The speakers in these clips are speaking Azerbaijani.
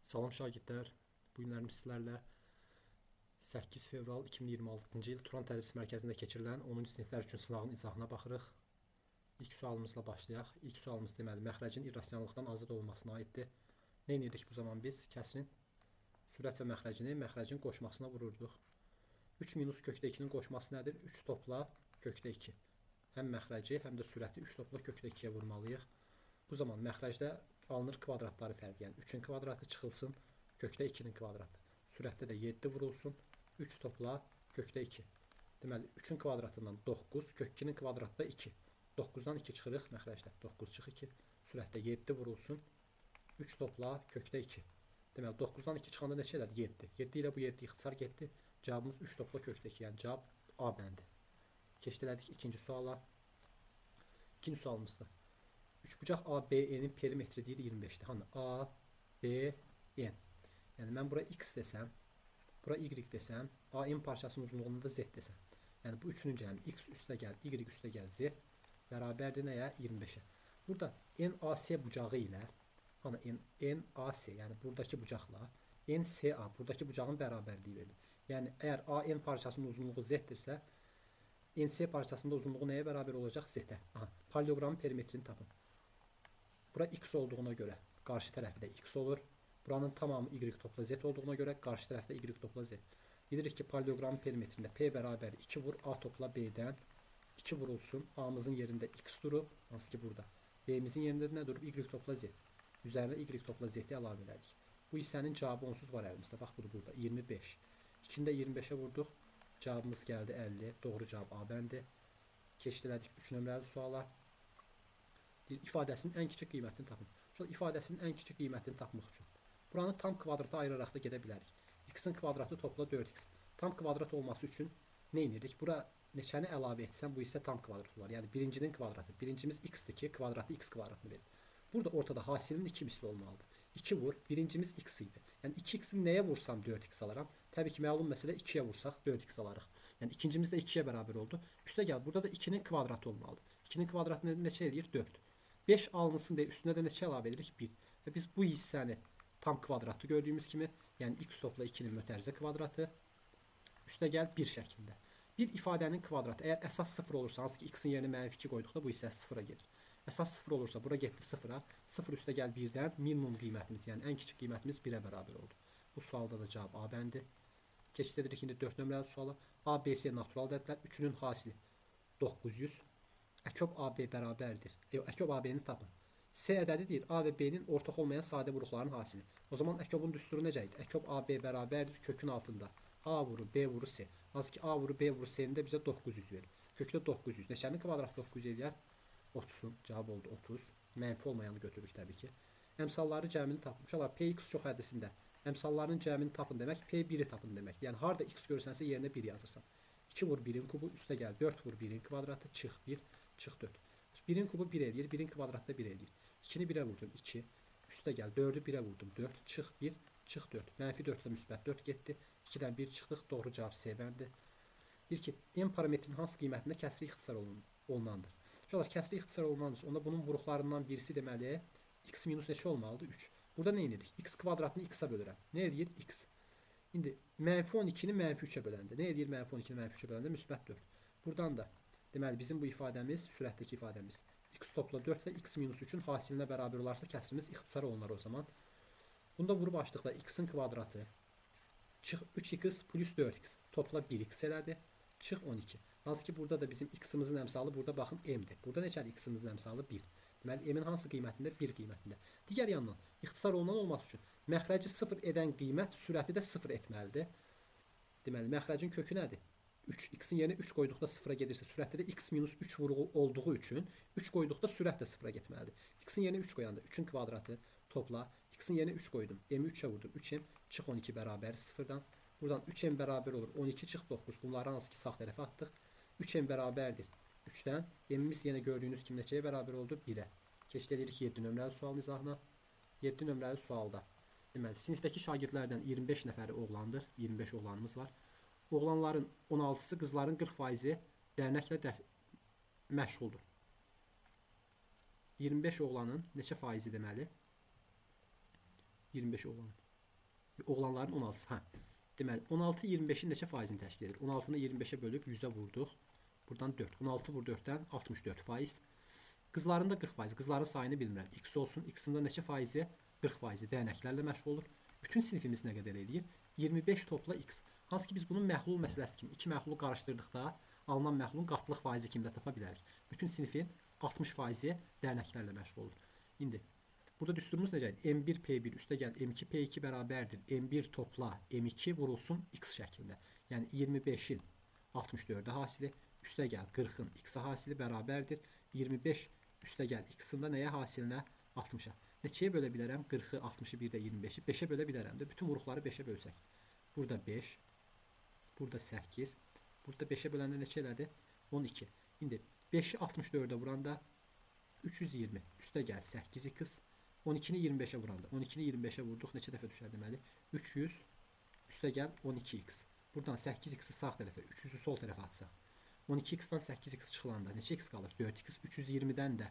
Salam şagirdlər, bu günlərim sizlərlə 8 fevral 2026-cı il Turan Tədris Mərkəzində keçirilən 10-cu siniflər üçün sınağın izahına baxırıq. İlk sualımızla başlayaq. İlk sualımız deməli, məxrəcin irrasionallıqdan azad olunmasına aiddir. Nə edirdik bu zaman biz? Kəsrin sürət və məxrəcin qoşmasına vururduq. 3 minus kökdə 2-nin qoşması nədir? 3 topla kökdə 2. Həm məxrəci, həm də sürəti 3 topla kökdə 2-yə vurmalıyıq. Bu zaman məxrəcdə alınır kvadratları fərqi, yəni 3-ün kvadratı çıxılsın, kökdə 2-nin kvadratı. Sürətdə də 7 vurulsun, 3 topla kökdə 2. Deməli, 3-ün kvadratından 9, kök 2-nin kvadratı da 2. 9-dan 2 çıxırıq məxrəcdə, 9 çıx 2. Sürətdə 7 vurulsun, 3 topla kökdə 2. Deməli, 9-dan 2 çıxanda neçə elədi? 7. 7 ilə bu 7 ixtisar getdi. Cavabımız 3 topla kökdə 2, yəni cavab A bəndi. Keçdilədik ikinci suala. İkinci sualımızda. Üçbucaq ABE'nin perimetri deyir 25'dir. Hani ABN. Yəni mən bura X desəm, bura Y desəm, AN parçasının uzunluğunda da Z desəm. Yəni bu üçünün cəmi X üstə gəl, Y üstə gəl, Z bərabərdir nəyə? 25'ə. Burada NAC bucağı ilə, hani NAC, yəni buradakı bucaqla NCA, buradakı bucağın bərabərliyi verilir. Yəni əgər AN parçasının uzunluğu Z-dirsə, NC parçasında uzunluğu nəyə bərabər olacaq? Z-ə. Paralelogramın perimetrini tapın. Bura X olduğuna göre karşı tərəfi də X olur. Buranın tamamı Y topla Z olduğuna göre karşı tərəfdə Y topla Z. Bilirik ki, paralelogramın perimetrində P bərabər 2 vur A topla B'dən 2 vurulsun. A'mızın yerində X durub, hansı ki burada. B'mizin yerində nə durub? Y topla Z. Üzərinə Y topla Z'yi əlavə elədik. Bu hissənin cavabı onsuz var əlimizdə. Bax budur burada 25. İçində 25'ə vurduq. Cavabımız gəldi 50. Doğru cavab A bəndi. Keçdilədik 3 nömrəli suala. İfadəsinin ən kiçik qiymətini tapın. Şöyle ifadəsinin ən kiçik qiymətini tapmaq üçün buranı tam kvadrata ayıraraq da gedə bilərik. X-in kvadratı topla 4x. Tam kvadrat olması üçün nə edirdik? Bura neçəni əlavə etsəm bu hissə tam kvadrat olar. Yəni birincinin kvadratı. Birincimiz x-dir ki, kvadratı x kvadratını verir. Burada ortada hasilinin 2 misli olmalıdır. 2 vur. Birincimiz x idi. Yəni 2x-i nəyə vursam 4x alaram? Təbii ki, məlum məsələ 2-yə vursaq 4x alarıq. Yəni ikincimiz də 2-yə bərabər oldu. Üstə gəl, burada da 2-nin kvadratı olmalıdır. 2-nin kvadratı neçə edir? 4. 5 alınsın deyə üstünə də neçə əlavə edirik? 1. Və biz bu hissəni tam kvadratı gördüyümüz kimi, yəni x topla 2-nin mötərizə kvadratı, üstə gəl 1 şəklində. Bir ifadənin kvadratı, əgər əsas 0 olursa, hansı ki x-in yerinə -2 qoyduqda bu hissə 0-a gedir. Əsas 0 olursa, bura getdi 0-a, 0 üstə gəl 1-dən minimum qiymətimiz, yəni ən kiçik qiymətimiz 1-ə bərabər oldu. Bu sualda da cavab A bəndi. Keçid edirik indi 4 nömrəli suala. A, B, C natural ədədlər, üçünün hasili 900. Əkob AB bərabərdir. Əkob AB-ni tapın. C ədədidir. A və B-nin ortaq olmayan sadə vuruqların hasili. O zaman əkobun düsturu necə idi? Əkob AB bərabərdir kökün altında. A vuru B vuru C. Hansı ki A vuru B vuru C-ni də bizə 900 verir. Kökdə 900. Neçənin kvadratı 900 edir? 30'un. Cavab oldu 30. Mənfi olmayanı götürürük təbii ki. Əmsalları cəmini tapın. Uşaqlar Px çox hədisində. Əmsalların cəmini tapın demək P1'i tapın demək. Yəni harda x görsənsə yerinə 1 yazırsan. 2 vur 1'in kubu üstə gəl 4 vur 1'in kvadratı çıx 1 çıx 4. 1'in kubu 1 edir, 1'in kvadratı da 1 edir. 2'ni 1'ə vurdum 2. Üstə gəl 4'ü 1'ə vurdum 4 çıx 1 çıx 4. Mənfi 4 ilə müsbət 4 getdi. 2'dən 1 çıxdıq. Doğru cavab C bəndi. Deyir ki, n parametrinin hansı qiymətində kəsri ixtisar olunandır? Uşaqlar kəsri ixtisar olunandır. Onda bunun vuruqlarından birisi deməli x minus neçə olmalıdır? 3. Burada nə edirik? X kvadratını x-a bölürəm. Nə edir? X. İndi -12'ni -3'ə böləndə. Nə edir -12'ni -3'ə böləndə? Müsbət 4. Buradan da deməli bizim bu ifadəmiz, sürətdəki ifadəmiz x topla 4 ilə x minus 3'ün hasilinə bərabər olarsa kəsrimiz ixtisar olunar o zaman. Bunda vurub açdıqda x-in kvadratı çıx 3x plus 4x topla 1x elədi. Çıx 12. Hansı ki burada da bizim x-imizin əmsalı burada baxın m-dir. Burada neçədir x-imizin əmsalı 1. Deməli m-in hansı qiymətində? 1 qiymətində. Digər yandan ixtisar olunan olması üçün məxrəci 0 edən qiymət sürəti də 0 etməlidir. Deməli məxrəcin kökü nədir? 3. X-in yerinə 3 qoyduqda 0-a gedirsə sürətdə də x minus 3 vuruğu olduğu üçün 3 qoyduqda sürət də 0-a getməlidir. X-in yerinə 3 qoyanda 3'ün kvadratı topla. X-in yerinə 3 qoydum. M-i 3'ə vurdum. 3m çıx 12 bərabər 0-dan. Buradan 3m bərabər olur. 12 çıx 9. Bunları hansı ki sağ tərəfə atdıq. 3m bərabərdir 3'dən. M-imiz yenə gördüyünüz kimi neçəyə bərabər oldu? 1-ə. Keçid edirik 7 nömrəli sualın izahına. 7 nömrəli sualda. Deməli, sinifdəki şagirdlərdən 25 nəfəri oğlandır. 25 oğlanımız var. Oğlanların 16'sı, qızların 40%-i dərnəklə məşğuldur. 25 oğlanın neçə faizi deməli? 25 oğlanın. Oğlanların 16-sı. Hə. Deməli 16 25-in neçə faizini təşkil edir? 16-nı 25-ə bölüb 100-ə vurduq. Buradan 4. 16 vur 4-dən 64%. Qızların da 40%. Qızların sayını bilmirəm. X olsun. X-in də neçə faizi? 40%. Dəyənəklərlə məşğul olur. Bütün sinifimiz nə qədər eləyir? 25 topla X. Hansı ki biz bunun məhlul məsələsi kimi iki məhlulu qarışdırdıqda alınan məhlulun qatlıq faizi kimi də tapa bilərik. Bütün sinifin 60% dəyənəklərlə məşğul olur. İndi burada düsturumuz necədir? M1 P1 üstə gəl M2 P2 bərabərdir. M1 topla M2 vurulsun X şəklində. Yəni 25-in 64-ə hasili üstə gəl 40-ın X-ə hasili bərabərdir. 25 üstə gəl X-ın da nəyə hasilinə? 60-a. Neçəyə bölə bilərəm? 40-ı, 60-ı, bir də 25-i 5-ə bölə bilərəm də. Bütün vuruqları 5-ə bölsək. Burada 5, burada 8, burada 5-ə böləndə neçə elədi? 12. İndi 5-i 64-ə vuranda 320 üstə gəl 8x, 12-ni 25-ə vuranda 12-ni 25-ə vurduq, neçə dəfə düşər deməli? 300 üstə gəl 12x. Buradan 8x-i sağ tərəfə, 300-ü sol tərəfə atsaq. 12x-dan 8x çıxılanda neçə x qalır? 4x. 320-dən də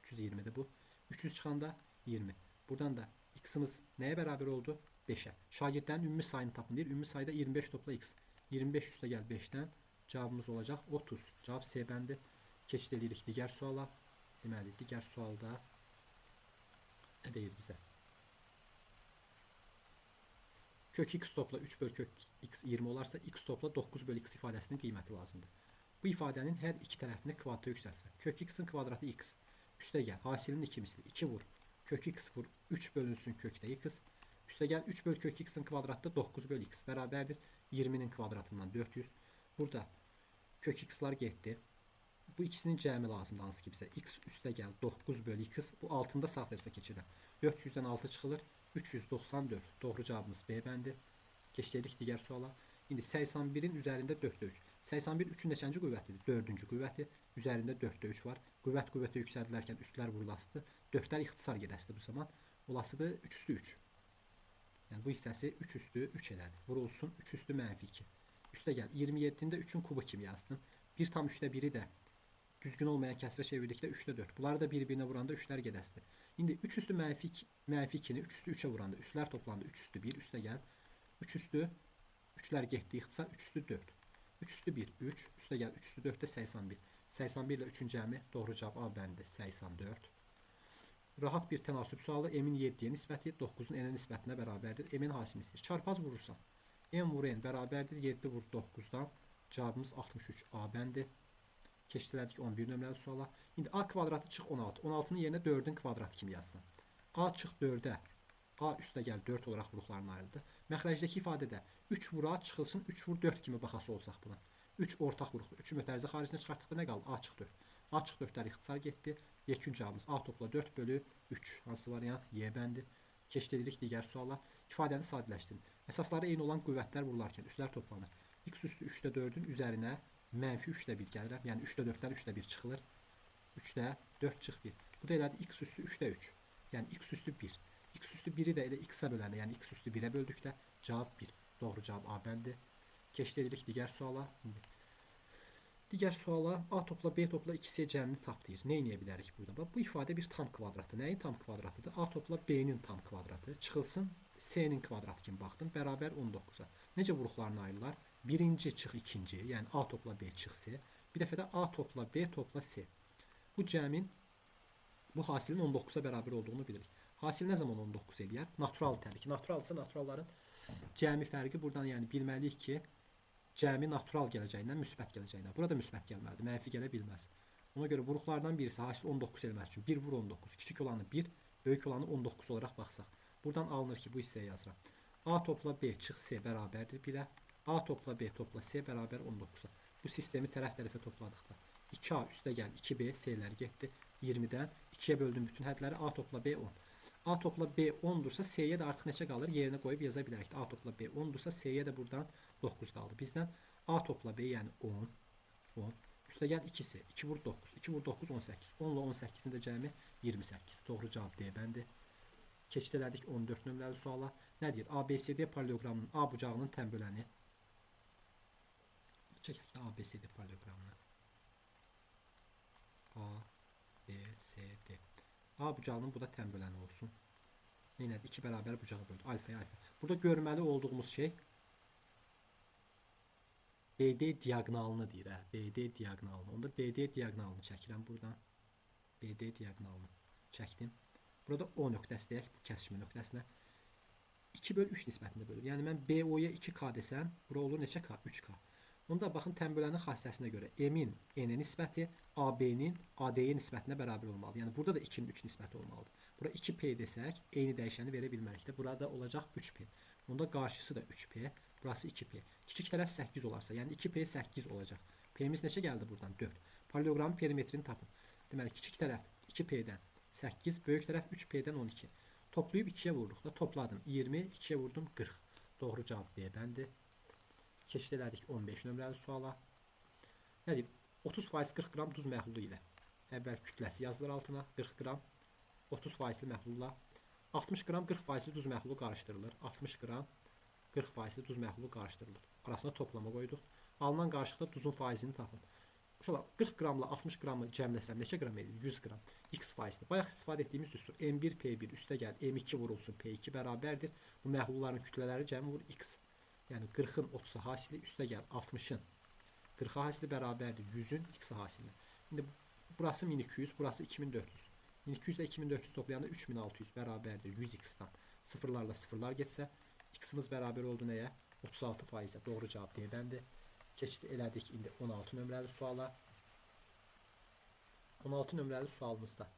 320-dir bu. 300 çıxanda 20. Buradan da x-imiz nəyə bərabər oldu? 5-ə. Şagirdlərin ümumi sayını tapın deyir. Ümumi sayda 25 topla x. 25 üstə gəl 5-dən cavabımız olacaq 30. Cavab C bəndi. Keçid edirik digər suala. Deməli, digər sualda nə deyir bizə? Kök x topla 3 böl kök x 20 olarsa x topla 9 böl x ifadəsinin qiyməti lazımdır. Bu ifadənin hər iki tərəfini kvadrata yüksəltsə. Kök x-in kvadratı x. Üstə gəl hasilinin 2 misli. 2 vur. Kök x vur. 3 bölünsün kökdə x. Üstə gəl 3 böl kök x-in kvadratda 9 böl x bərabərdir. 20-nin kvadratından 400. Burada kök x-lar getdi. Bu ikisinin cəmi lazımdır hansı ki bizə. X üstə gəl 9 böl x. Bu altında sağ tərəfə keçirəm. 400-dən 6 çıxılır. 394. Doğru cavabımız B bəndi. Keçdik digər suala. İndi 81-in üzərində 4-də 3. 81 3-ün neçənci qüvvətidir? 4-cü qüvvəti. Üzərində 4-də 3 var. Qüvvət qüvvətə yüksəldilərkən üstlər vurulasıdır. 4-lər ixtisar gedəsidir bu zaman. Olasıdır 3 üstü 3. Yəni bu hissəsi 3 üstü 3 elədi. Vurulsun 3 üstü -2. Üstə gəl 27-də 3-ün kubu kimi yazdım. 1 tam 3-də 1-i də düzgün olmayan kəsrə çevirdikdə 3-də 4. Bunları da bir-birinə vuranda 3-lər gedəsidir. İndi 3 üstü -2-ni 3 üstü 3-ə vuranda üstlər toplandı 3 üstü 1 üstə gəl. 3 üstü 3-lər getdi ixtisar 3 üstü 4. 3 üstü 1 3 üstə gəl 3 üstü 4-də 81. 81 ilə 3-ün cəmi doğru cavab A bəndi 84. Rahat bir tənasüb sualı m-in 7-yə nisbəti 9-un n-ə nisbətinə bərabərdir. M-in hasilini istəyir. Çarpaz vurursan. M vur n bərabərdir 7 vur 9-dan. Cavabımız 63 A bəndi. Keçdilədik 11 nömrəli suala. İndi A kvadratı çıx 16. 16-nın yerinə 4-ün kvadratı kimi yazsan. A çıx 4-ə. A üstə gəl 4 olaraq vuruqlarına ayrıldı. Məxrəcdəki ifadədə 3 vur A çıxılsın 3 vur 4 kimi baxası olsaq buna. 3 ortaq vuruqdur. 3-ü mötərizə xaricinə çıxartdıqda nə qaldı? A çıx 4. A çıx 4-lər ixtisar getdi. Yekun cavabımız A topla 4 bölü 3. Hansı variant? Y bəndi. Keçdik digər suala. İfadəni sadələşdirin. Əsasları eyni olan qüvvətlər vurularkən üstlər toplanır. X üstü 3-də 4-ün üzərinə -3-də 1 gəlirəm. Yəni 3-də 4-dən 3-də 1 çıxılır. 3-də 4 çıx 1. Bu da elədi x üstü 3-də 3. Yəni x üstü 1. X üstü 1-i də elə x-ə böləndə, yəni x üstü 1-ə böldükdə cavab 1. Doğru cavab A bəndi. Keçdik digər suala. Digər suala A topla B topla 2C cəmini tap deyir. Nə edə bilərik burada? Bax, bu ifadə bir tam kvadratdır. Nəyin tam kvadratıdır? A topla B-nin tam kvadratı. Çıxılsın C-nin kvadratı kimi baxdım. Bərabər 19-a. Necə vuruqlarına ayrılar? Birinci çıx ikinci, yəni A topla B çıx C. Bir dəfə də A topla B topla C. Bu cəmin, bu hasilin 19-a bərabər olduğunu bilirik. Hasil nə zaman 19 eləyər? Natural təbii ki. Naturalsa naturalların cəmi fərqi buradan yəni bilməliyik ki, cəmi natural gələcəyindən müsbət gələcəyindən. Burada müsbət gəlməlidir, mənfi gələ bilməz. Ona görə vuruqlardan birisi hasil 19 eləmək üçün 1 vur 19, kiçik olanı 1, böyük olanı 19 olaraq baxsaq. Buradan alınır ki, bu hissəyə yazıram. A topla B çıx C bərabərdir 1-ə. A topla B topla C bərabər 19-a. Bu sistemi tərəf-tərəfə topladıqda 2A üstə gəl 2B C-lər getdi. 20-dən 2-yə böldüm bütün hədləri. A topla B 10. A topla B 10-dursa C-yə də artıq neçə qalır? Yerinə qoyub yaza bilərik. A topla B 10-dursa C-yə də buradan 9 qaldı. Bizdən A topla B yəni 10. Üstə gəl 2C. 2 vur 9. 2 vur 9 18. 10 ilə 18-in də cəmi 28. Doğru cavab D bəndi. Keçdik 14 nömrəli suala. Nə deyir? ABCD paralleloqramının A bucağının tənböləni. Çəkək də ABCD paralleloqramını. A, B, C, D. A bucağının bu da tənböləni olsun. Neynədir? 2 bərabər bucağa böldü. Alfaya alfa. Burada görməli olduğumuz şey BD diaqonalını deyir. BD diaqonalını. Onda BD diaqonalını çəkirəm buradan. BD diaqonalını çəkdim. Burada O nöqtəsi deyək, bu kəsişmə nöqtəsinə 2/3 nisbətində bölür. Yəni mən BO-ya 2K desəm, bura olur neçə K? 3K. Onda baxın tənbölənin xassəsinə görə M-in N-ə nisbəti AB-nin AD-yə nisbətinə bərabər olmalıdır. Yəni burada da 2-nin 3 nisbəti olmalıdır. Bura 2P desək, eyni dəyişəni verə bilmərik də. Burada olacaq 3P. Onda qarşısı da 3P, burası 2P. Kiçik tərəf 8 olarsa, yəni 2P 8 olacaq. P-miz neçə gəldi buradan? 4. Paralelogramın perimetrini tapın. Deməli, kiçik tərəf 2P-dən 8, böyük tərəf 3P-dən 12. Toplayıb 2-yə vurduq da, topladım. 20, 2-yə vurdum 40. Doğru cavab B bəndi. Keçid elədik 15 nömrəli suala. Nə deyib? 30% 40 qram duz məhlulu ilə. Əvvəl kütləsi yazılır altına. 40 qram 30%li məhlulla 60 qram 40%li duz məhlulu qarışdırılır. 60 qram 40%li duz məhlulu qarışdırılır. Arasına toplama qoyduq. Alınan qarışıqda duzun faizini tapın. Uşaqlar 40 qramla 60 qramı cəmləsəm neçə qram edir? 100 qram. X faizli. Bayaq istifadə etdiyimiz düstur. M1 P1 üstə gəl. M2 vurulsun P2 bərabərdir. Bu məhlulların kütlələri cəmi vur X. Yəni 40-ın 30-a hasili üstə gəl 60-ın 40-a hasili bərabərdir 100-ün X-a hasilinə. İndi burası 1200, burası 2400. 1200 ilə 2400 toplayanda 3600 bərabərdir 100x-dan. Sıfırlarla sıfırlar getsə, x-imiz bərabər oldu nəyə? 36%. Doğru cavab D bəndi. Keçid elədik indi 16 nömrəli suala. 16 nömrəli sualımızda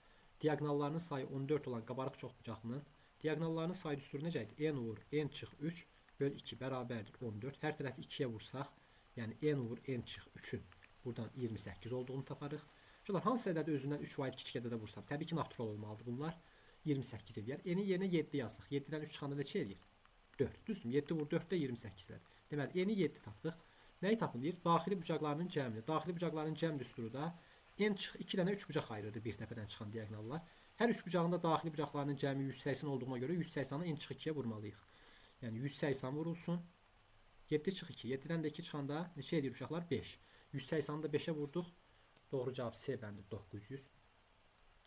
diaqonallarının sayı 14 olan qabarıq çoxbucaqlının diaqonallarının sayı düsturu necə idi? N vur N çıx 3 böl 2 bərabərdir 14. Hər tərəfi 2-yə vursaq, yəni N vur N çıx 3-ün buradan 28 olduğunu taparıq. Şunlar hansı ədədi özündən 3 vaid kiçik ədədə vursam? Təbii ki, natural olmalıdır bunlar. 28 edir. N-i yerinə 7 yazsaq. 7-dən 3 çıxanda neçə edir? 4. Düzdür? 7 vur 4-də 28-lər. Deməli, N-i 7 tapdıq. Nəyi tapın deyir? Daxili bucaqlarının cəmini. Daxili bucaqların cəm düsturu da N çıx 2 dənə 3 bucaq ayırırdı bir təpədən çıxan diaqonallar. Hər 3 bucağında daxili bucaqlarının cəmi 180 olduğuna görə 180-ı N çıx 2-yə vurmalıyıq. Yəni 180 vurulsun. 7 çıx 2. 7-dən də 2 çıxanda neçə edir uşaqlar? 5. 180-ı da 5-ə vurduq. Doğru cavab C bəndi 900.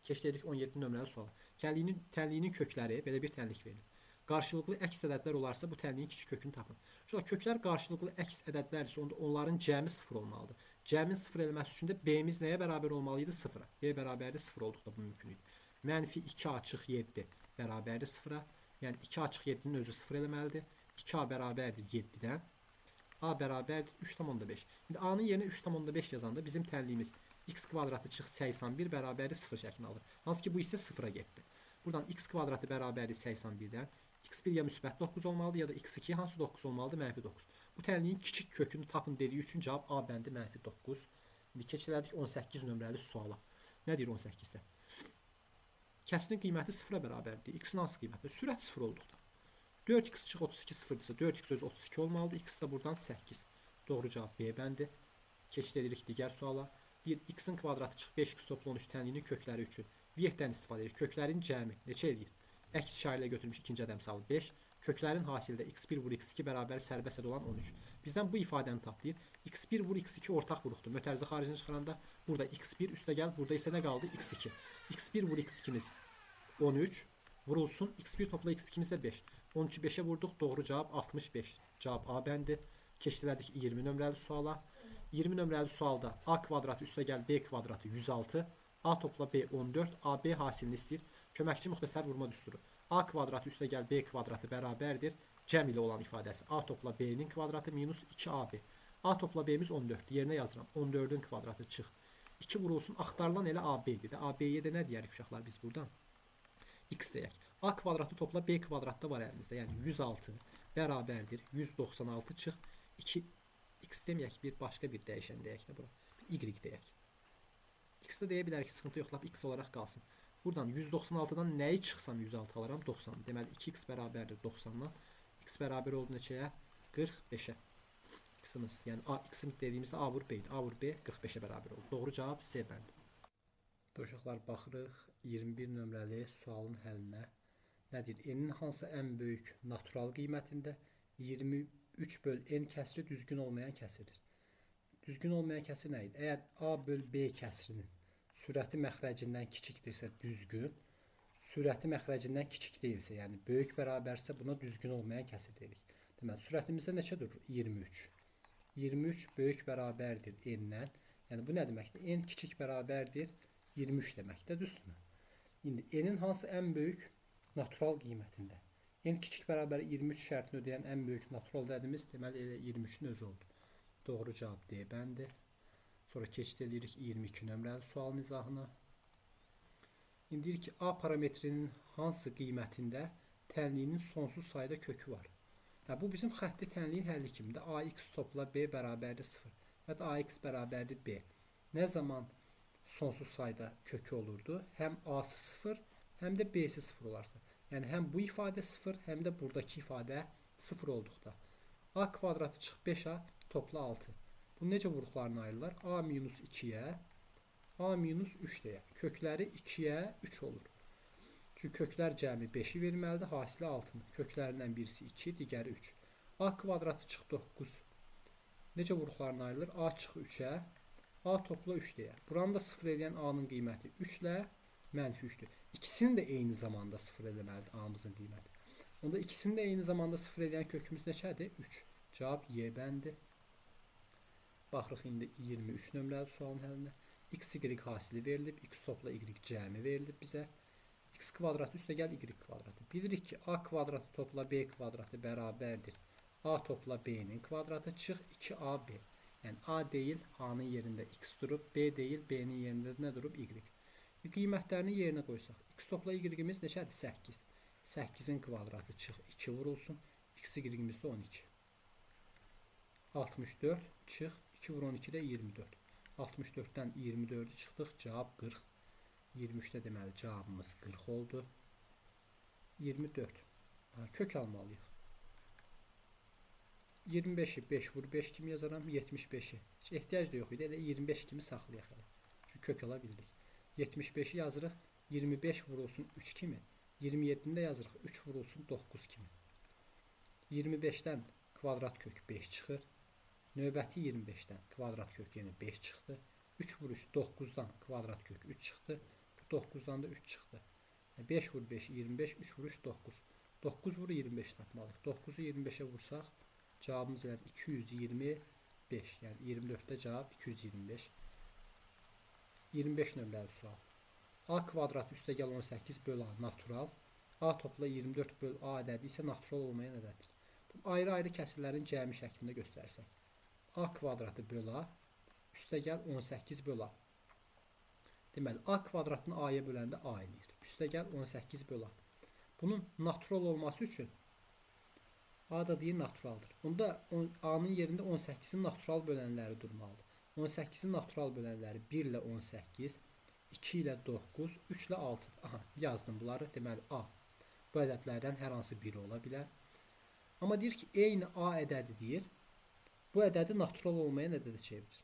Keçdik 17 nömrəli suala. Tənliyinin kökləri belə bir tənlik verilir. Qarşılıqlı əks ədədlər olarsa bu tənliyin kiçik kökünü tapın. Şurada köklər qarşılıqlı əks ədədlərdirsə onda onların cəmi 0 olmalıdır. Cəmin 0 eləməsi üçün də B-miz nəyə bərabər olmalıydı? 0-a. B bərabərdir 0 olduqda bu mümkün idi. Mənfi 2A çıx 7 bərabərdir 0-a. Yəni 2A çıx 7-nin özü 0 eləməlidir. 2A bərabərdir 7-dən. A bərabərdir 3,5. İndi A-nın yerinə 3,5 yazanda bizim tənliyimiz x kvadratı çıx 81 bərabərdir 0 şəklini alır. Hansı ki bu isə 0-a getdi. Buradan x kvadratı bərabərdir 81-dən. X1 ya müsbət 9 olmalıdır ya da x2 hansı 9 olmalıdır? Mənfi 9. Bu tənliyin kiçik kökünü tapın dediyi üçün cavab A bəndi mənfi 9. İndi keçilədik 18 nömrəli suala. Nə deyir 18-də? Kəsirin qiyməti 0-a bərabərdir. X-in hansı qiyməti? Sürət 0 olduqda. 4x çıx 32 sıfırdırsa 4x öz 32 olmalıdır. X də buradan 8. Doğru cavab B bəndi. Keçid edirik digər suala. Bir x-in kvadratı çıx 5x toplu 13 tənliyinin kökləri üçün. Viyyətdən istifadə edir. Köklərin cəmi neçə edir? Əks işarə ilə götürmüş ikinci ədəm salı 5. Köklərin hasildə x1 vur x2 bərabər sərbəst ədəd olan 13. Bizdən bu ifadəni taplayır. x1 vur x2 ortaq vuruqdur. Mötərizə xaricinə çıxaranda burada x1 üstə gəl. Burada isə nə qaldı? x2. x1 vur x2'miz 13. Vurulsun. x1 topla x2'miz də 5. 13'ü 5'e vurduq. Doğru cavab 65. Cavab A bəndi. Keçdilədik 20 nömrəli suala. 20 nömrəli sualda A kvadratı üstə gəl B kvadratı 106. A topla B 14. AB hasilini istəyir. Köməkçi müxtəsər vurma düsturu. A kvadratı üstə gəl B kvadratı bərabərdir. Cəm ilə olan ifadəsi. A topla B'nin kvadratı minus 2AB. A topla B'miz 14. Yerinə yazıram. 14'ün kvadratı çıx. 2 vurulsun. Axtarılan elə AB idi. AB'yə də nə deyərik uşaqlar biz buradan? X deyək. A kvadratı topla B kvadratda var əlimizdə. Yəni 106 bərabərdir. 196 çıx. 2 X deməyək, bir başqa bir dəyişən deyək də bura. Y deyək. X-də deyə bilərik ki, sıxıntı yox, lap X olaraq qalsın. Buradan 196-dan nəyi çıxsam 106 alaram? 90. Deməli 2x bərabərdir 90-dan. X bərabər oldu neçəyə? 45-ə. X-imiz, yəni X-imiz dediyimizdə A vur B idi. A vur B 45-ə bərabər oldu. Doğru cavab C bəndi. Uşaqlar, baxırıq 21 nömrəli sualın həllinə. Nədir? N-in hansı ən böyük natural qiymətində 23 böl N kəsri düzgün olmayan kəsirdir. Düzgün olmayan kəsir nə idi? Əgər A böl B kəsirinin sürəti məxrəcindən kiçikdirsə düzgün, sürəti məxrəcindən kiçik deyilsə, yəni böyük bərabərsə buna düzgün olmayan kəsir deyirik. Deməli, sürətimizdə neçə durur? 23. 23 böyük bərabərdir n-dən. Yəni bu nə deməkdir? N kiçik bərabərdir 23 deməkdir, düzdürmü? İndi n-in hansı ən böyük natural qiymətində? N kiçik bərabər 23 şərtini ödəyən ən böyük natural ədədimiz deməli elə 23-ün özü oldu. Doğru cavab D bəndi. Sonra keçid edirik 22 nömrəli sualın izahına. İndi deyir ki, A parametrinin hansı qiymətində tənliyinin sonsuz sayda kökü var? Bu bizim xətti tənliyin həlli kimdir? AX topla B bərabərdir 0 və AX bərabərdir B. Nə zaman sonsuz sayda kökü olurdu? Həm A'sı 0, həm də B'si 0 olarsa. Yəni həm bu ifadə 0, həm də buradakı ifadə 0 olduqda. A kvadratı çıx 5A topla 6. Bu necə vuruqlarına ayrılır? A minus 2'yə, A minus 3'dəyə. Kökləri 2'yə 3 olur. Çünki köklər cəmi 5'i verməlidir, hasilə 6'nı. Köklərindən birisi 2, digəri 3. A kvadratı çıx 9. Necə vuruqlarına ayrılır? A çıx 3'ə, A topla 3'dəyə. Buranı da 0 edən A'nın qiyməti 3 ilə mənfi 3'dür. İkisini də eyni zamanda 0 eləməlidir A'mızın qiyməti. Onda ikisini də eyni zamanda 0 edən kökümüz neçədir? 3. Cavab Y bəndi. Baxırıq indi 23 nömrəli sualın həllinə. X, Y hasili verilib. X topla Y cəmi verilib bizə. X kvadratı üstə gəl Y kvadratı. Bilirik ki, A kvadratı topla B kvadratı bərabərdir. A topla B'nin kvadratı çıx 2AB. Yəni A deyil, A'nın yerində X durub. B deyil, B'nin yerində nə durub? Y. Qiymətlərini yerinə qoysaq. X topla Y-imiz neçədir? 8. 8'in kvadratı çıx 2 vurulsun. X, Y-imiz də 12. 64 çıx 2 vur 12'də 24. 64'dən 24'ü çıxdıq. Cavab 40. 23'də deməli cavabımız 40 oldu. 24. Kök almalıyıq. 25'i 5 vur 5 kimi yazaram. 75'i. Heç ehtiyac da yox idi. Elə 25 kimi saxlayaq elə. Çünki kök ala bilirik. 75'i yazırıq. 25 vurulsun 3 kimi. 27'ni də yazırıq. 3 vurulsun 9 kimi. 25'dən kvadrat kök 5 çıxır. Növbəti 25'dən kvadrat kök yenə 5 çıxdı. 3 vur 3 9'dan kvadrat kök 3 çıxdı. Bu 9'dan da 3 çıxdı. 5 vur 5 25, 3 vur 3 9. 9 vur 25 tapmalıyıq. 9'u 25'e vursaq cavabımız elədir 225. Yəni 24'də cavab 225. 25 nömrəli sual. A kvadratı üstə gəl 18 böl A natural. A topla 24 böl A ədədi isə natural olmayan ədəddir. Bu ayrı-ayrı kəsirlərin cəmi şəklində göstərsək. A kvadratı böl A üstə gəl 18 böl A. Deməli, A kvadratını A'ya böləndə A eləyir. Üstə gəl 18 böl A. Bunun natural olması üçün A da deyir naturaldır. Onda A'nın yerində 18'in natural bölənləri durmalıdır. 18'in natural bölənləri 1 ilə 18, 2 ilə 9, 3 ilə 6. Aha, yazdım bunları. Deməli, A bu ədədlərdən hər hansı biri ola bilər. Amma deyir ki, eyni A ədədi deyir. Bu ədədi natural olmayan ədədə çevirir.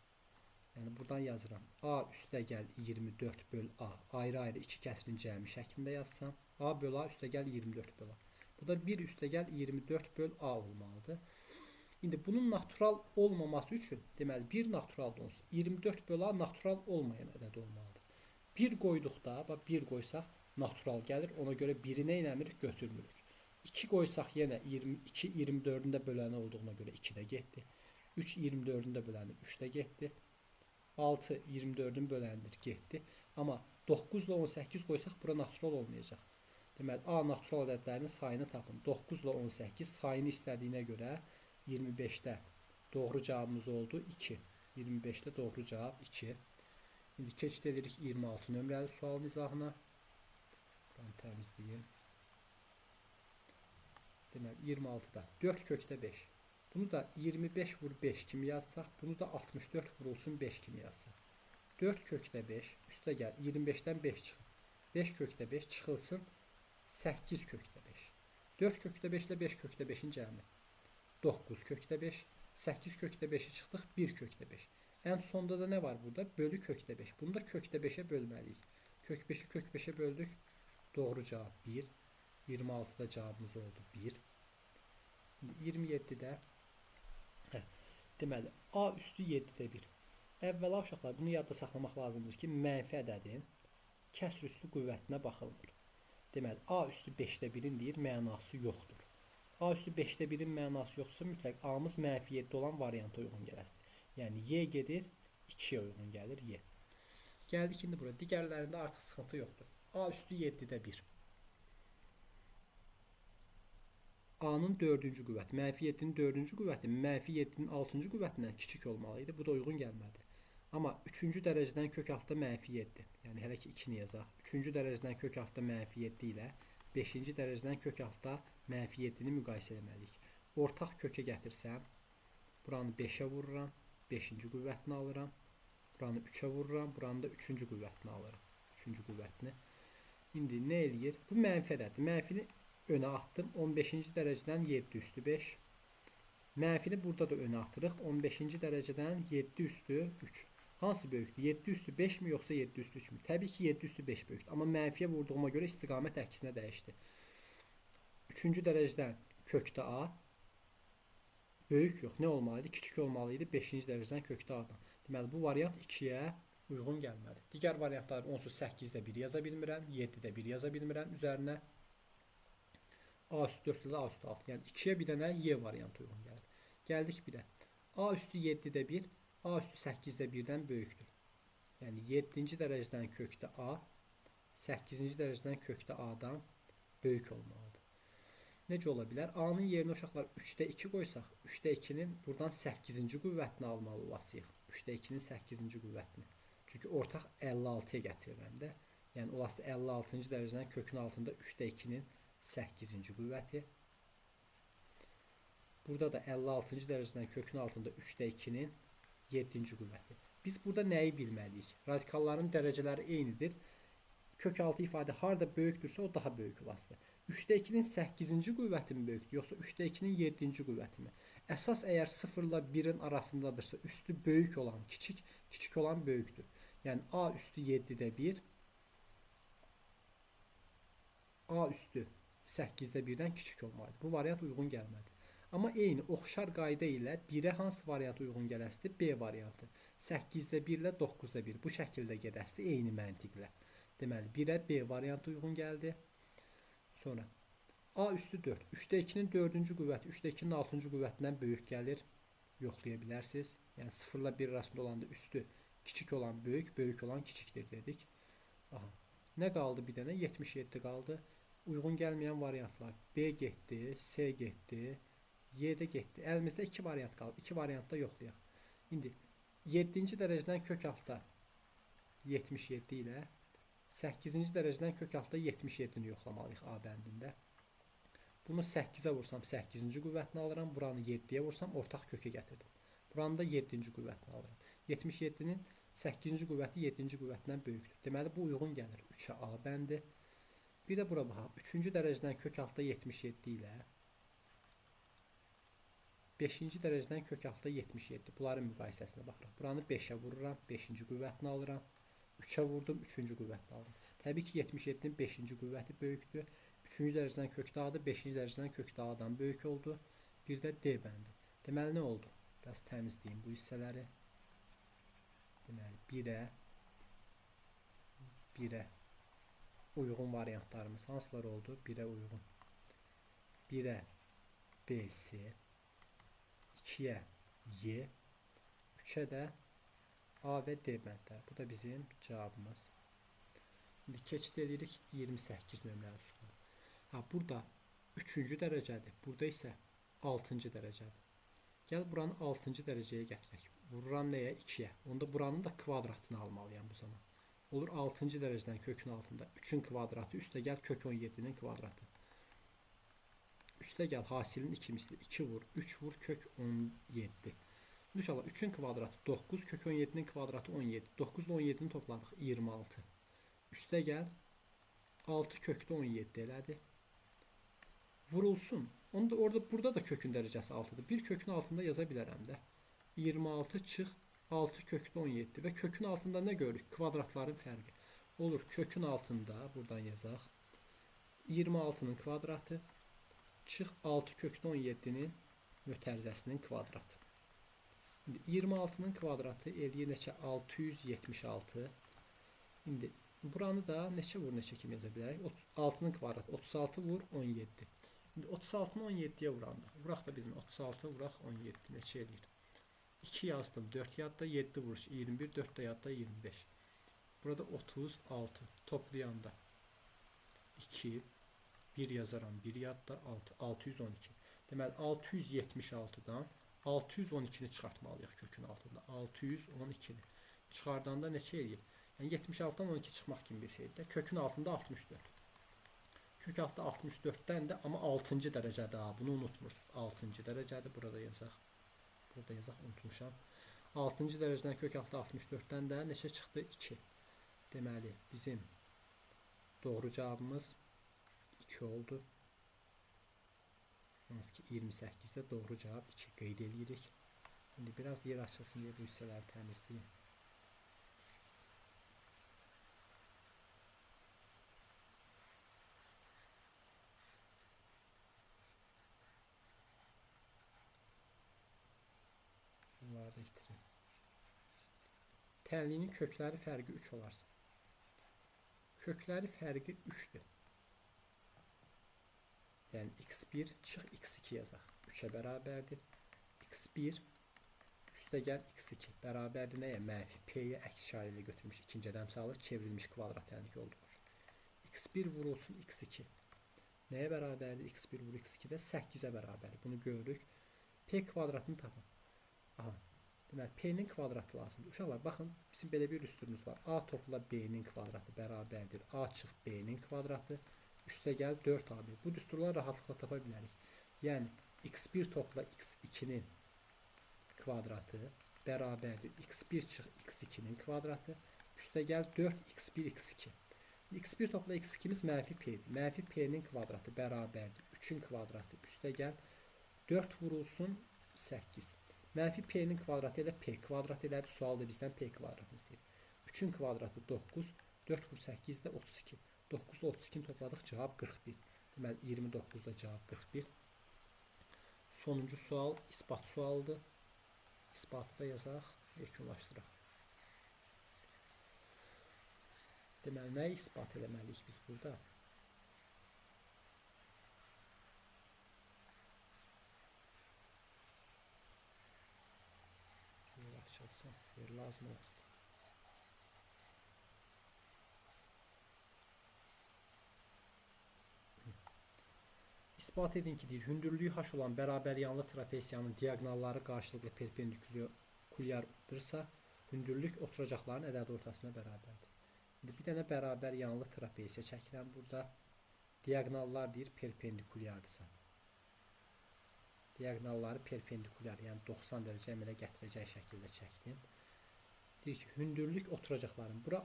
Yəni buradan yazıram. A üstə gəl 24 böl A. Ayrı-ayrı iki kəsirin cəmi şəklində yazsam. A böl A üstə gəl 24 böl A. Bu da 1 üstə gəl 24 böl A olmalıdır. İndi bunun natural olmaması üçün deməli 1 natural olsun. 24 böl A natural olmayan ədəd olmalıdır. 1 qoyduqda, bax 1 qoysaq natural gəlir. Ona görə 1'i nə eləmirik? Götürmürük. 2 qoysaq yenə 22 24'ün də böləni olduğuna görə 2 də getdi. 3 24'ün də böləni 3 də getdi. 6 24'ün bölənidir, getdi. Amma 9 ilə 18 qoysaq bura natural olmayacaq. Deməli, A natural ədədlərinin sayını tapın. 9 ilə 18 sayını istədiyinə görə 25'də doğru cavabımız oldu 2. 25'də doğru cavab 2. İndi keçid edirik 26 nömrəli sualın izahına. Buranı təmizləyim. Deməli, 26'da 4 kökdə 5. Bunu da 25 vur 5 kimi yazsaq, bunu da 64 vurulsun 5 kimi yazsaq. 4 kökdə 5, üstə gəl 25'dən 5 çıxır. 5 kökdə 5 çıxılsın 8 kökdə 5. 4 kökdə 5 ilə 5 kökdə 5'in cəmi. 9 kökdə 5, 8 kökdə 5'i çıxdıq, 1 kökdə 5. Ən sonda da nə var burada? Bölü kökdə 5. Bunu da kökdə 5'e bölməliyik. Kök 5'i kök 5'e böldük. Doğru cavab 1. 26'da cavabımız oldu 1. 27'də deməli, A üstü 7'də 1. Əvvəla uşaqlar, bunu yadda saxlamaq lazımdır ki, mənfi ədədin kəsr üstü qüvvətinə baxılmır. Deməli, A üstü 5-də 1-in deyir, mənası yoxdur. A üstü 5-də 1-in mənası yoxdursa, mütləq A-mız mənfi 7 olan varianta uyğun gələsidir. Yəni, Y gedir, 2-yə uyğun gəlir Y. Gəldik indi bura. Digərlərində artıq sıxıntı yoxdur. A üstü 7-də 1. A-nın 4-cü qüvvəti, mənfi 7-nin 4-cü qüvvəti mənfi 7-nin 6-cı qüvvətindən kiçik olmalı idi. Bu da uyğun gəlmədi. Amma 3-cü dərəcədən kök altda mənfi 7. Yəni, hələ ki 2-ni yazaq. 3-cü dərəcədən kök altda mənfi 7 ilə 5-ci dərəcədən kök altda mənfi 7-ni müqayisə etməliyik. Ortaq kökə gətirsəm, buranı 5-ə vururam, 5-ci qüvvətini alıram. Buranı 3-ə vururam, buranı da 3-cü qüvvətini alıram. 3-cü qüvvətini. İndi nə eləyir? Bu mənfidədir. Mənfini önə atdım. 15-ci dərəcədən 7 üstü 5. Mənfini burada da önə atırıq. 15-ci dərəcədən 7 üstü 3. Hansı böyükdür? 7 üstü 5 mi yoxsa 7 üstü 3 mü? Təbii ki 7 üstü 5 böyükdür. Amma mənfiyə vurduğuma görə istiqamət əksinə dəyişdi. 3-cü dərəcədən kökdə A böyük yox. Nə olmalı idi? Kiçik olmalı idi 5-ci dərəcədən kökdə A-dan. Deməli, bu variant 2-yə uyğun gəlmədi. Digər variantlar onsuz 8-də 1 yaza bilmirəm, 7-də 1 yaza bilmirəm üzərinə. A üstü 4 ilə A üstü 6. Yəni 2-yə bir dənə Y variantı uyğun gəlir. Gəldik 1-ə. A üstü 7-də 1, A üstü 8-də 1-dən böyükdür. Yəni 7-ci dərəcədən kökdə A, 8-ci dərəcədən kökdə A-dan böyük olmalıdır. Necə ola bilər? A-nın yerinə uşaqlar 3-də 2 qoysaq, 3-də 2-nin buradan 8-ci qüvvətini almalı olasıyıq. 3-də 2-nin 8-ci qüvvətini. Çünki ortaq 56-ya gətirirəm də. Yəni olası 56-cı dərəcədən kökün altında 3-də 2-nin 8-ci qüvvəti. Burada da 56-cı dərəcədən kökün altında 3-də 2-nin 7-ci qüvvəti. Biz burada nəyi bilməliyik? Radikalların dərəcələri eynidir. Kök altı ifadə harda böyükdürsə o daha böyük olasıdır. 3-də 2-nin 8-ci qüvvəti mi böyükdür, yoxsa 3-də 2-nin 7-ci qüvvəti mi? Əsas əgər 0 ilə 1-in arasındadırsa, üstü böyük olan kiçik, kiçik olan böyükdür. Yəni A üstü 7-də 1, A üstü 8-də 1-dən kiçik olmalıdır. Bu variant uyğun gəlmədi. Amma eyni, oxşar qayda ilə 1-ə hansı variant uyğun gələsidir? B variantı. 8-də 1 ilə 9-da 1. Bu şəkildə gedəsidir, eyni məntiqlə. Deməli, 1-ə B variantı uyğun gəldi. Sonra A üstü 4. 3-də 2-nin 4-cü qüvvəti 3-də 2-nin 6-cı qüvvətindən böyük gəlir. Yoxlaya bilərsiniz. Yəni 0 ilə 1 arasında olanda üstü kiçik olan böyük, böyük olan kiçikdir dedik. Aha. Nə qaldı bir dənə? 77 qaldı. Uyğun gəlməyən variantlar. B getdi, C getdi, Y də getdi. Əlimizdə 2 variant qaldı. 2 variantda yoxlayaq. İndi 7-ci dərəcədən kök altda 77 ilə 8-ci dərəcədən kök altda 77-ni yoxlamalıyıq A bəndində. Bunu 8-ə vursam 8-ci qüvvətini alıram. Buranı 7-yə vursam ortaq kökə gətirdim. Buranı da 7-ci qüvvətini alıram. 77-nin 8-ci qüvvəti 7-ci qüvvətindən böyükdür. Deməli, bu uyğun gəlir. 3-ə A bəndi. Bir də bura baxaq. 3-cü dərəcədən kök altda 77 ilə 5-ci dərəcədən kök altda 77. Bunların müqayisəsinə baxırıq. Buranı 5-ə vururam. 5-ci qüvvətini alıram. 3-ə vurdum. 3-cü qüvvətini alıram. Təbii ki, 77-nin 5-ci qüvvəti böyükdür. 3-cü dərəcədən kökdə A-dır. 5-ci dərəcədən kökdə A-dan böyük oldu. Bir də D bəndi. Deməli, nə oldu? Biraz təmizləyim bu hissələri. Deməli, 1-ə uyğun variantlarımız hansılar oldu? 1-ə uyğun. 1-ə BC, 2-yə Y, 3-ə də A və D bəndlər. Bu da bizim cavabımız. İndi keçid edirik 28 nömrəli suala. Burada 3-cü dərəcədir. Burada isə 6-cı dərəcədir. Gəl buranı 6-cı dərəcəyə gətirək. Vururam nəyə? 2-yə. Onda buranın da kvadratını almalıyam bu zaman. Olur 6-cı dərəcədən kökün altında 3-ün kvadratı, üstə gəl kök 17-nin kvadratı. Üstə gəl hasilin 2 misli. 2 vur, 3 vur, kök 17. İnşallah 3-ün kvadratı 9, kök 17-nin kvadratı 17. 9 ilə 17-ni topladıq 26. Üstə gəl 6 kökdə 17 elədi. Vurulsun. Burada da kökün dərəcəsi 6-dır. Bir kökün altında yaza bilərəm də. 26 çıx 6 kökdə 17 və kökün altında nə görürük? Kvadratların fərqi. Olur kökün altında, buradan yazaq. 26-nın kvadratı çıx 6 kökdə 17-nin mötərizəsinin kvadratı. 26-nın kvadratı eləyir neçə? 676. İndi Buranı da neçə vur neçə kimi yaza bilərik? 6'nın kvadratı 36 vur 17. İndi 36'nı 17'ye vuranda. Vuraq da bilin 36 vuraq 17 neçə eləyir? 2 yazdım 4 yadda 7 vuruş 21 4 de yadda 25. Burada 36 toplayanda 2 1 yazaram 1 yadda 6 612. Deməli 676'dan 612'ni çıxartmalıyıq kökün altında. 612'ni çıxardanda neçə eləyir? Yəni 76'dan 12 çıxmaq kimi bir şeydir. Kökün altında 64. Kök altı 64'ten de ama 6. dərəcədə. Bunu unutmursunuz. 6. dərəcədir. Burada yazaq. Burada yazaq unutmuşam. 6. dərəcədən kök altı 64'ten de neçə çıxdı? 2. Deməli bizim doğru cavabımız 2 oldu. Hansı ki 28'de doğru cavab 2 qeyd edirik. Şimdi biraz yer açılsın diye bu hissələri təmizləyim. Bunları da itirim. Tənliyinin kökləri fərqi 3 olarsa. Kökləri fərqi 3'dür. Yəni x1 çıx x2 yazaq. 3'ə bərabərdir. x1 üstə gəl x2 bərabərdir nəyə? Mənfi p'yə əks işarə ilə götürmüş ikinci ədəmsalı çevrilmiş kvadrat tənlik olduğu üçün. x1 vurulsun x2. Nəyə bərabərdir? x1 vur x2 də 8'ə bərabərdir. Bunu görürük. P kvadratını tapın. Aha. Deməli P'nin kvadratı lazımdır. Uşaqlar baxın, bizim belə bir üstünümüz var. A topla B'nin kvadratı bərabərdir. A çıx B'nin kvadratı üstə gəl 4AB. Bu düsturları rahatlıqla tapa bilərik. Yəni x1 topla x2'nin kvadratı bərabərdir. x1 çıx x2'nin kvadratı üstə gəl 4x1 x2. x1 topla x2'miz mənfi P'dir. Mənfi P'nin kvadratı bərabərdir. 3'ün kvadratı üstə gəl 4 vurulsun 8. Mənfi P'nin kvadratı ilə P kvadrat elədi. Sualda bizdən P kvadratını istəyir. 3'ün kvadratı 9. 4 vur 8 də 32. 9 ile 32'ni topladıq. Cevap 41. Deməli 29'da cevap 41. Sonuncu sual ispat sualdır. İspatı da yazaq. Yekunlaşdıraq. Deməli nəyi ispat eləməliyik biz burada? Açılsın. Yer lazım olsun. İspat edin ki deyir, hündürlüğü h olan beraber yanlı trapesiyanın diagonalları karşılıklı perpendikülyardırsa, hündürlük oturacaqların ədəd ortasına bərabərdir. İndi bir dənə bərabər yanlı trapesiya çəkirəm burada. Diagonallar deyir perpendikülyardırsa. Diagonalları perpendikülyar, yəni 90 dərəcə əmələ gətirəcək şəkildə çəkdim. Deyir ki, hündürlük oturacaqların. Bura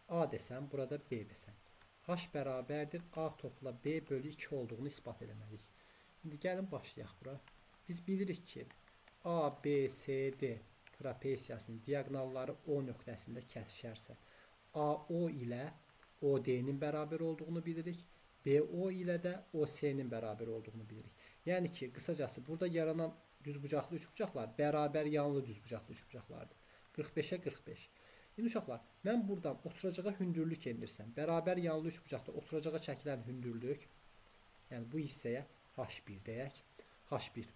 A desəm, burada B desəm. H bərabərdir A topla B bölü 2 olduğunu ispat eləməliyik. İndi gəlin başlayaq bura. Biz bilirik ki A, B, C, D trapesiyasının diagonalları O nöqtəsində kəsişərsə AO ilə OD'nin bərabər olduğunu bilirik. BO ilə də OC'nin bərabər olduğunu bilirik. Yəni ki, qısacası burada yaranan düzbucaqlı üçbucaqlar bərabər yanlı düzbucaqlı üçbucaqlardır. 45'ə 45. İndi uşaqlar, mən buradan oturacağa hündürlük endirsəm, bərabər yanlı üçbucaqda oturacağa çəkilən hündürlük, yəni bu hissəyə H1 deyək. H1.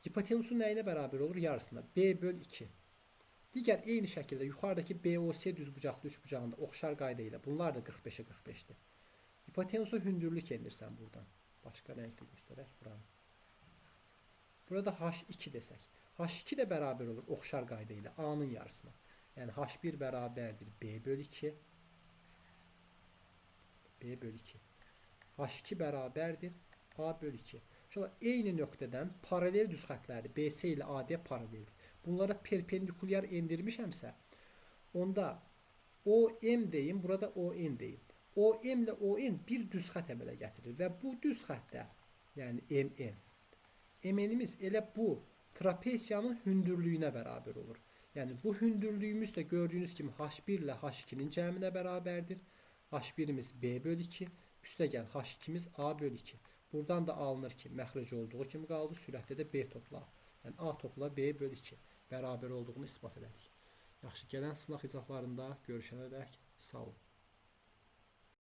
Hipotenusun nəyinə bərabər olur? Yarısına. B böl 2. Digər eyni şəkildə yuxarıdakı BOC düzbucaqlı üçbucağında oxşar qayda ilə bunlar da 45'ə 45'dir. Hipotenusa hündürlük endirsəm buradan. Başqa rənglə göstərək buranı. Burada H2 desək. H2 də bərabər olur oxşar qayda ilə A-nın yarısına. Yəni H1 bərabərdir B böl 2. B böl 2. H2 bərabərdir A böl 2. Şöyle eyni nöqtədən paralel düz xətləri BC ilə AD paraleldir. Bunlara perpendikulyar endirmişəmsə, onda OM deyim, burada ON deyim. OM ilə ON bir düz xət əmələ gətirir və bu düz xəttə, yəni MN. MN'imiz elə bu trapesiyanın hündürlüyünə bərabər olur. Yəni bu hündürlüyümüz də gördüyünüz kimi H1 ilə H2'nin cəminə bərabərdir. H1'imiz B böl 2, üstə gəl H2'miz A böl 2. Buradan da alınır ki, məxrəc olduğu kimi qaldı. Sürətdə də B topla. Yəni A topla B böl 2 bərabər olduğunu ispat elədik. Yaxşı, gələn sınaq izahlarında görüşənədək Sağ olun.